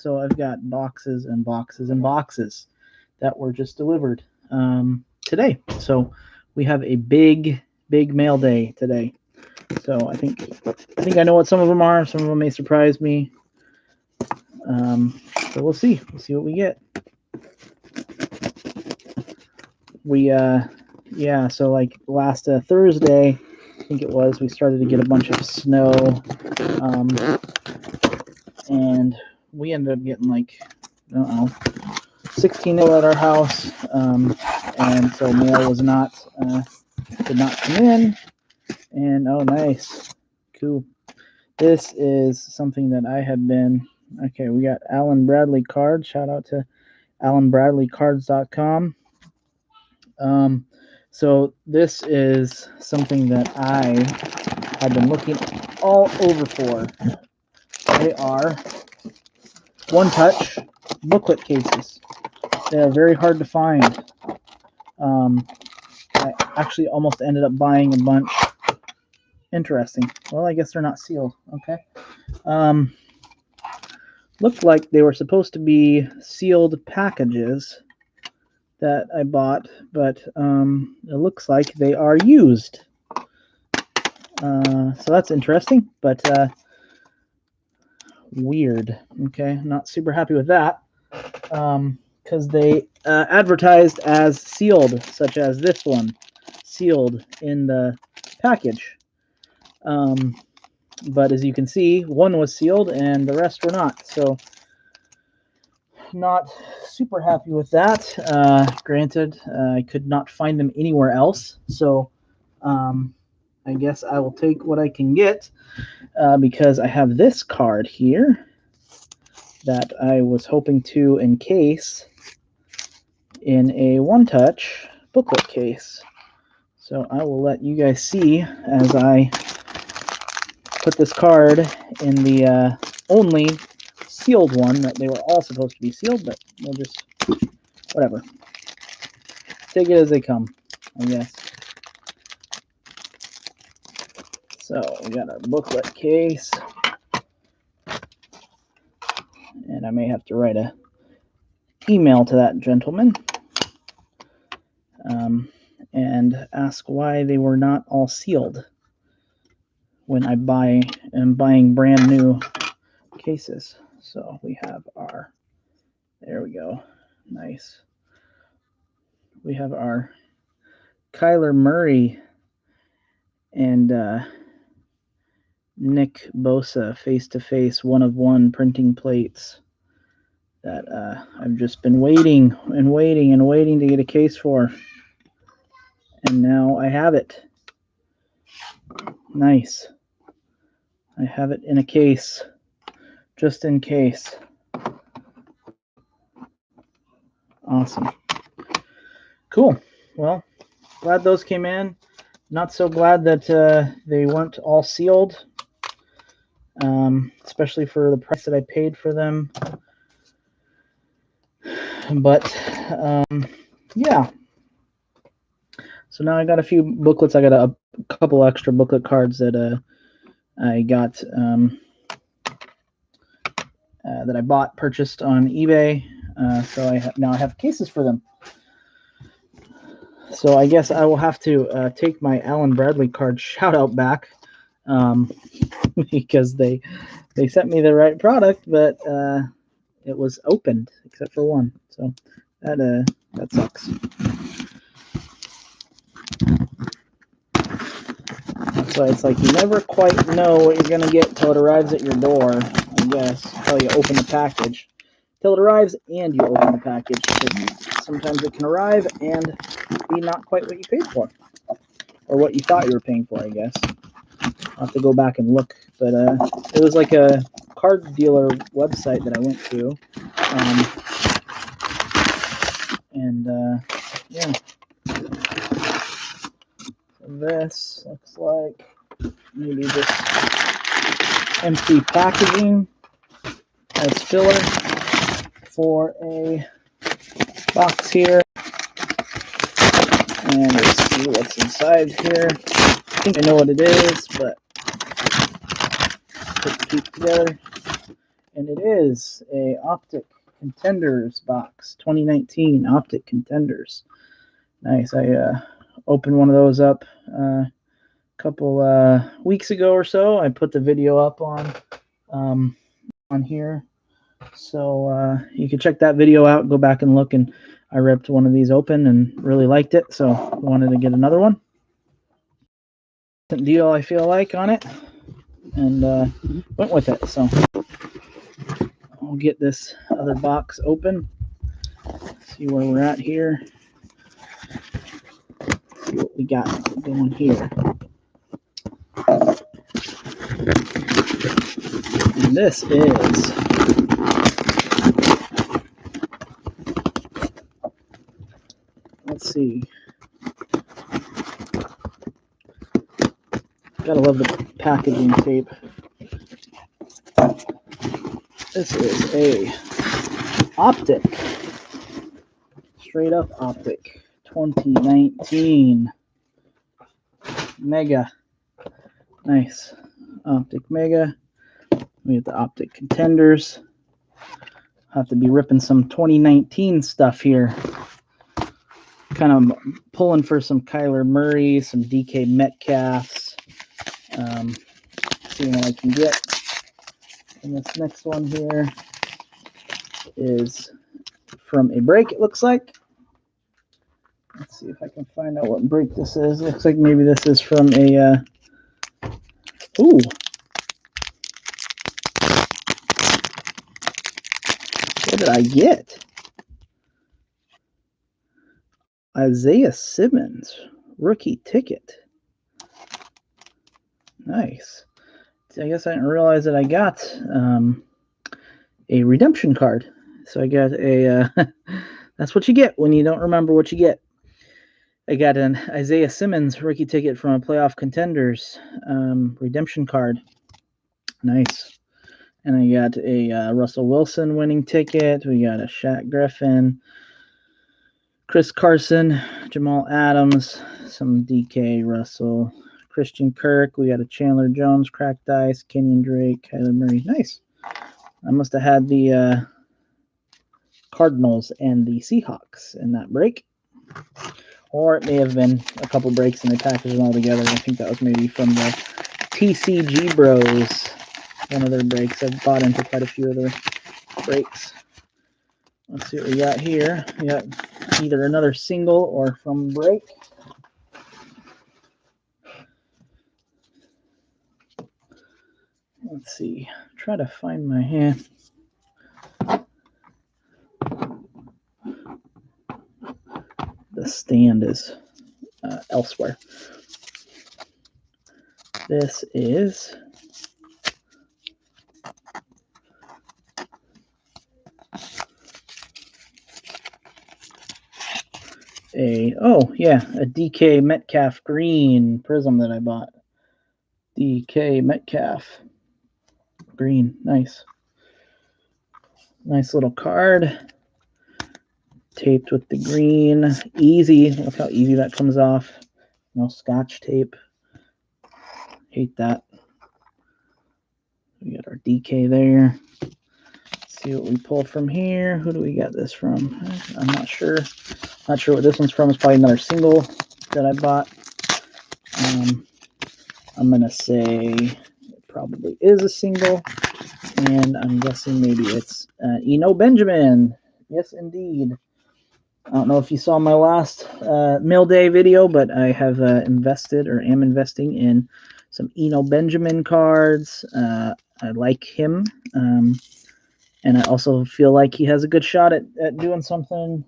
So I've got boxes and boxes and boxes that were just delivered today. So we have a big mail day today. So I think I know what some of them are. Some of them may surprise me. So we'll see. We'll see what we get. Yeah. So like last Thursday, I think it was, we started to get a bunch of snow, and we ended up getting like, I don't know, 16 mail at our house, and so mail was not did not come in. And oh, nice, cool. This is something that I had been. Okay, we got Alan Bradley cards. Shout out to AlanBradleyCards.com. So this is something that I have been looking all over for. They are one-touch booklet cases. They are very hard to find. I actually almost ended up buying a bunch. Interesting. Well, I guess they're not sealed. Okay. Looked like they were supposed to be sealed packages that I bought, but it looks like they are used. So that's interesting, but weird. Okay, not super happy with that, because they advertised as sealed, such as this one, sealed in the package. But as you can see, one was sealed and the rest were not. So not super happy with that. Granted, I could not find them anywhere else. So I guess I will take what I can get, because I have this card here that I was hoping to encase in a one-touch booklet case. So I will let you guys see as I put this card in the only sealed one that they were all supposed to be sealed, but we'll just, whatever. Take it as they come, I guess. So we got our booklet case. And I may have to write a email to that gentleman and ask why they were not all sealed when I am buying brand new cases. So we have our, there we go, nice. We have our Kyler Murray and Nick Bosa face-to-face one-of-one printing plates that I've just been waiting and waiting and waiting to get a case for. And now I have it. Nice. I have it in a case, just in case. Awesome. Cool. Well, glad those came in. Not so glad that they weren't all sealed, especially for the price that I paid for them. But yeah. So now I got a few booklets. I got a couple extra booklet cards that I got that I purchased on eBay. So now I have cases for them. So I guess I will have to take my Alan Bradley card shout out back, because they sent me the right product, but it was opened except for one. So that sucks. So it's like you never quite know what you're gonna get till it arrives at your door, I guess, till you open the package. Till it arrives and you open the package. Sometimes it can arrive and be not quite what you paid for, or what you thought you were paying for, I guess. I'll have to go back and look, but it was like a card dealer website that I went to, and yeah. This looks like maybe just empty packaging as filler for a box here. And let's see what's inside here. I think I know what it is, but put the keep together. and it is a Optic Contenders box, 2019 Optic Contenders. Nice. I opened one of those up a couple weeks ago or so. I put the video up on here, so you can check that video out. Go back and look. And I ripped one of these open and really liked it, so I wanted to get another one. Deal, I feel like, on it, and went with it. So I'll get this other box open, see where we're at here, see what we got going here. And this is let's see. Gotta love the packaging tape. This is a Optic, straight up Optic, 2019 Mega. Nice. Optic Mega. We have the Optic Contenders. Have to be ripping some 2019 stuff here. Kind of pulling for some Kyler Murray, some DK Metcalfs. Seeing what I can get. And this next one here is from a break, it looks like. Let's see if I can find out what break this is. It looks like maybe this is from a ooh. What did I get? Isaiah Simmons, rookie ticket. Nice. I guess I didn't realize that I got a redemption card. So I got a, that's what you get when you don't remember what you get. I got an Isaiah Simmons rookie ticket from a Playoff Contenders redemption card. Nice. And I got a Russell Wilson winning ticket. We got a Shaq Griffin, Chris Carson, Jamal Adams, some DK Russell, Christian Kirk. We got a Chandler Jones, Cracked Ice, Kenyon Drake, Kyler Murray. Nice. I must have had the Cardinals and the Seahawks in that break. Or it may have been a couple breaks and they packaged them all together. I think that was maybe from the TCG Bros, one of their breaks. I've bought into quite a few of their breaks. Let's see what we got here. We got either another single or from break. Let's see. Try to find my hand. The stand is elsewhere. This is a DK Metcalf green prism that I bought. DK Metcalf green. Nice. Nice little card. Taped with the green. Easy. Look how easy that comes off. No scotch tape. Hate that. We got our DK there. Let's see what we pull from here. Who do we get this from? I'm not sure. Not sure what this one's from. It's probably another single that I bought. I'm going to say it probably is a single. And I'm guessing maybe it's Eno Benjamin. Yes, indeed. I don't know if you saw my last Mill Day video, but I have invested or am investing in some Eno Benjamin cards. I like him. And I also feel like he has a good shot at doing something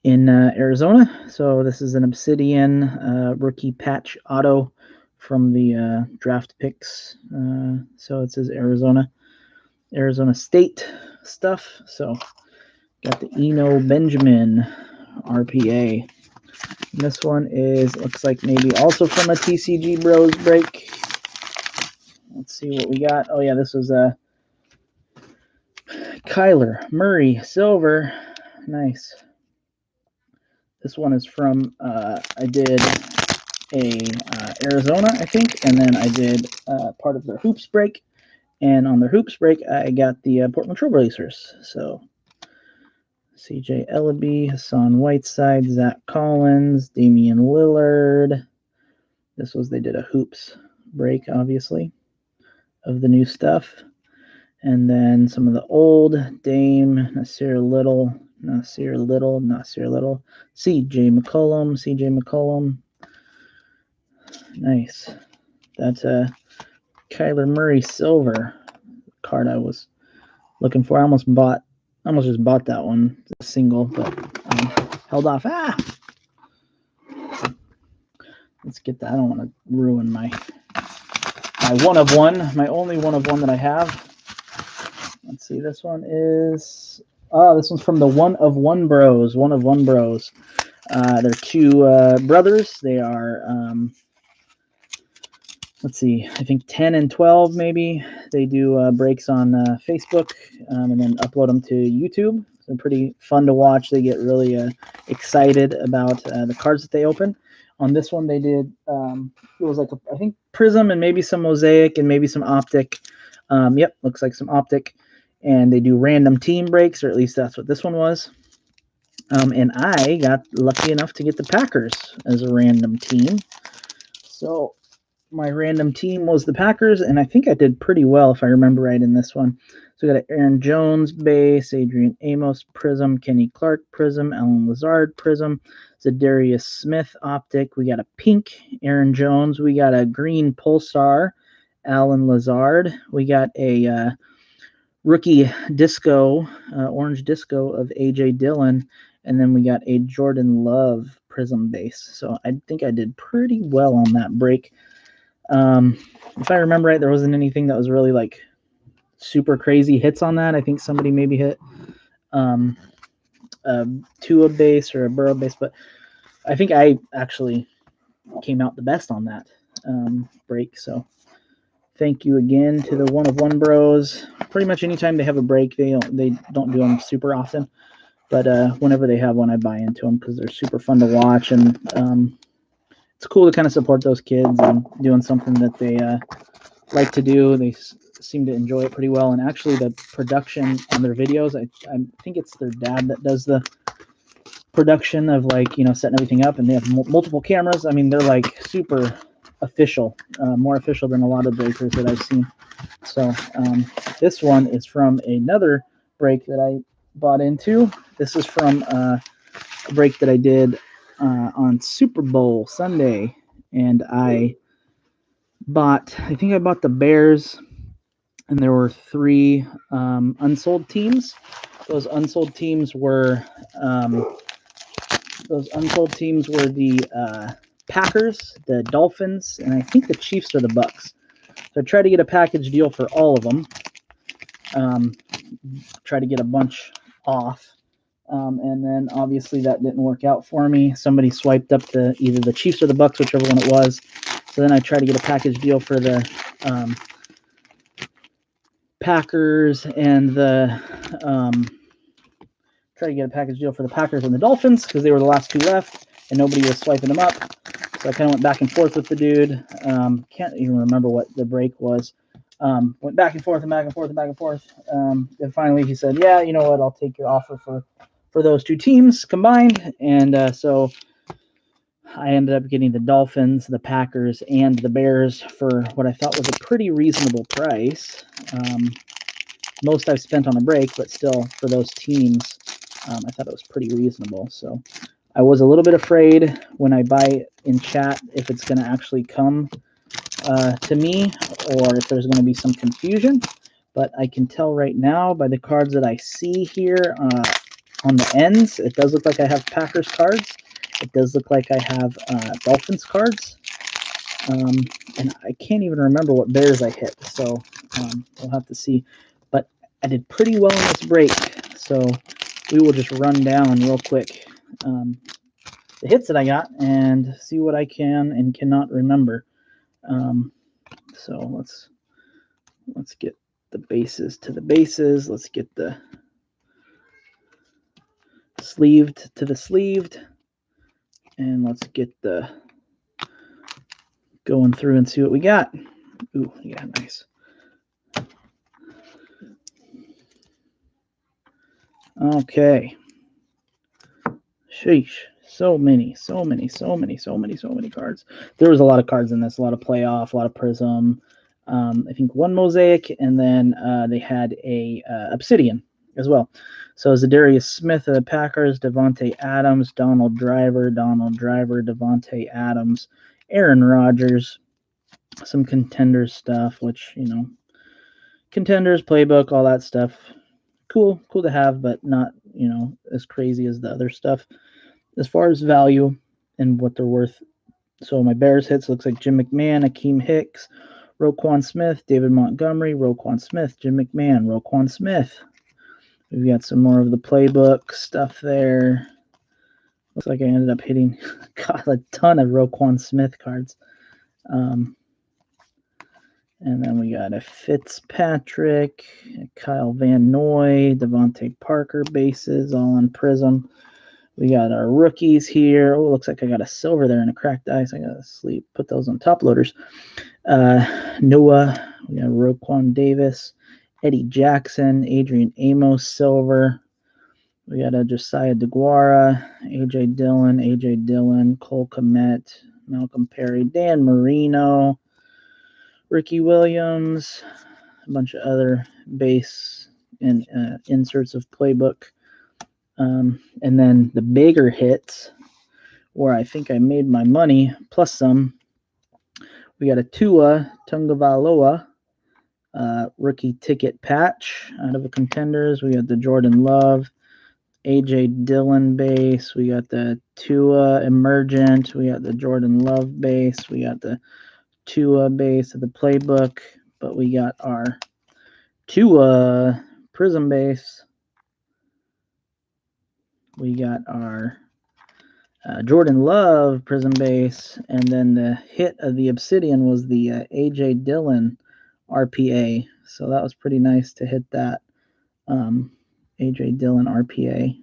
in Arizona. So this is an Obsidian rookie patch auto from the draft picks. So it says Arizona State stuff. So got the Eno Benjamin RPA. And this one looks like maybe also from a TCG Bros break. Let's see what we got. Oh yeah, this was a Kyler Murray silver. Nice. This one is from I did a Arizona, I think, and then I did part of their hoops break, And on their hoops break, I got the Portland Trailblazers. So CJ Ellaby, Hassan Whiteside, Zach Collins, Damian Lillard. This was, they did a hoops break, obviously, of the new stuff. And then some of the old, Dame, Nasir Little, CJ McCollum. Nice. That's a Kyler Murray silver card I was looking for. I almost just bought that one, a single, but held off. Let's get that. I don't want to ruin my one of one, my only one of one that I have. Let's see. This one is this one's from the One of One Bros. They're two brothers. They are let's see, I think 10 and 12 maybe. They do breaks on Facebook and then upload them to YouTube. They're pretty fun to watch. They get really excited about the cards that they open. On this one, they did, it was like, I think Prism and maybe some Mosaic and maybe some Optic. Yep, looks like some Optic. And they do random team breaks, or at least that's what this one was. And I got lucky enough to get the Packers as a random team. So my random team was the Packers, and I think I did pretty well if I remember right in this one. So we got an Aaron Jones base, Adrian Amos Prism, Kenny Clark Prism, Allen Lazard Prism, Zadarius Smith Optic. We got a pink Aaron Jones. We got a green Pulsar, Allen Lazard. We got a rookie disco, orange disco of A.J. Dillon, and then we got a Jordan Love Prism base. So I think I did pretty well on that break. If I remember right, there wasn't anything that was really like super crazy hits on that. I think somebody maybe hit a Tua base or a Burrow base, but I think I actually came out the best on that break. So thank you again to the One of One Bros. Pretty much anytime they have a break, they don't do them super often, but whenever they have one, I buy into them because they're super fun to watch, and it's cool to kind of support those kids and doing something that they like to do. They seem to enjoy it pretty well, and actually the production on their videos, I think it's their dad that does the production of, like, you know, setting everything up, and they have multiple cameras. I mean, they're like super official, more official than a lot of breakers that I've seen. So this one is from another break that I bought into. This is from a break that I did on Super Bowl Sunday, and I think I bought the Bears, and there were 3 unsold teams. Those unsold teams were the Packers, the Dolphins, and I think the Chiefs or the Bucks. So I tried to get a package deal for all of them. Try to get a bunch off. And then obviously that didn't work out for me. Somebody swiped up either the Chiefs or the Bucks, whichever one it was. So then I tried to get a package deal for the Packers and the Packers and the Dolphins because they were the last 2 left and nobody was swiping them up. So I kind of went back and forth with the dude. Can't even remember what the break was. Went back and forth and back and forth and back and forth. And finally he said, yeah, you know what, I'll take your offer for those 2 teams combined. And so I ended up getting the Dolphins, the Packers, and the Bears for what I thought was a pretty reasonable price. Most I've spent on a break, but still for those teams, I thought it was pretty reasonable. So I was a little bit afraid when I buy in chat if it's going to actually come to me or if there's going to be some confusion. But I can tell right now by the cards that I see here on the ends, it does look like I have Packers cards. It does look like I have Dolphins cards. And I can't even remember what Bears I hit, so we'll have to see. But I did pretty well in this break, so we will just run down real quick the hits that I got and see what I can and cannot remember. So let's get the bases to the bases. Let's get the sleeved to the sleeved. And let's get the going through and see what we got. Ooh, yeah, nice. Okay. Sheesh. So many cards. There was a lot of cards in this, a lot of playoff, a lot of prism. I think one mosaic, and then they had a obsidian as well. So Zadarius Smith of the Packers, Devontae Adams, Donald Driver, Devontae Adams, Aaron Rodgers, some contenders stuff, which, you know, contenders, playbook, all that stuff. Cool to have, but not, you know, as crazy as the other stuff as far as value and what they're worth. So my Bears hits looks like Jim McMahon, Akeem Hicks, Roquan Smith, David Montgomery, Roquan Smith, Jim McMahon, Roquan Smith. We've got some more of the playbook stuff there. Looks like I ended up hitting a ton of Roquan Smith cards. And then we got a Fitzpatrick, a Kyle Van Noy, Devontae Parker bases, all on Prism. We got our rookies here. Oh, looks like I got a silver there and a cracked ice. I got to put those on top loaders. Noah, we got Roquan Davis, Eddie Jackson, Adrian Amos, silver. We got a Josiah DeGuara, A.J. Dillon, Cole Kmet, Malcolm Perry, Dan Marino, Ricky Williams, a bunch of other base and inserts of playbook. And then the bigger hits, where I think I made my money, plus some. We got a Tua Tagovailoa rookie ticket patch out of the contenders. We got the Jordan Love, A.J. Dillon base. We got the Tua Emergent. We got the Jordan Love base. We got the Tua base of the playbook. But we got our Tua Prism base. We got our Jordan Love Prism base, and then the hit of the Obsidian was the A.J. Dillon RPA. So that was pretty nice to hit that A.J. Dillon RPA.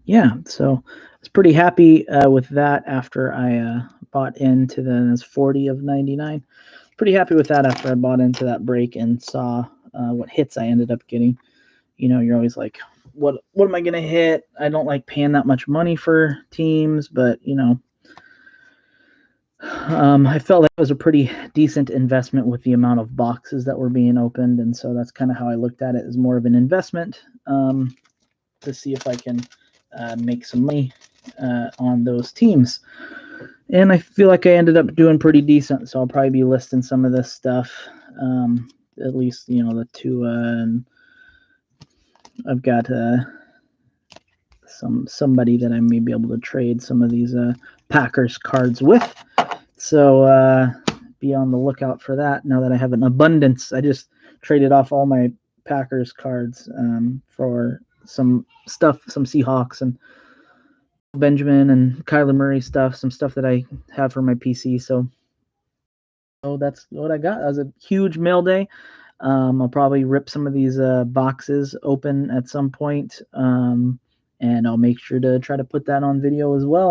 Yeah, so I was pretty happy with that after I bought into the 40 of 99. Pretty happy with that after I bought into that break and saw what hits I ended up getting. You know, you're always like, what am I going to hit? I don't like paying that much money for teams, but, you know, I felt like it was a pretty decent investment with the amount of boxes that were being opened. And so that's kind of how I looked at it, as more of an investment to see if I can make some money on those teams. And I feel like I ended up doing pretty decent. So I'll probably be listing some of this stuff, at least, you know, the Tua, and I've got somebody that I may be able to trade some of these Packers cards with. So be on the lookout for that. Now that I have an abundance, I just traded off all my Packers cards for some stuff, some Seahawks and Benjamin and Kyler Murray stuff, some stuff that I have for my PC. So that's what I got. That was a huge mail day. I'll probably rip some of these boxes open at some point, and I'll make sure to try to put that on video as well.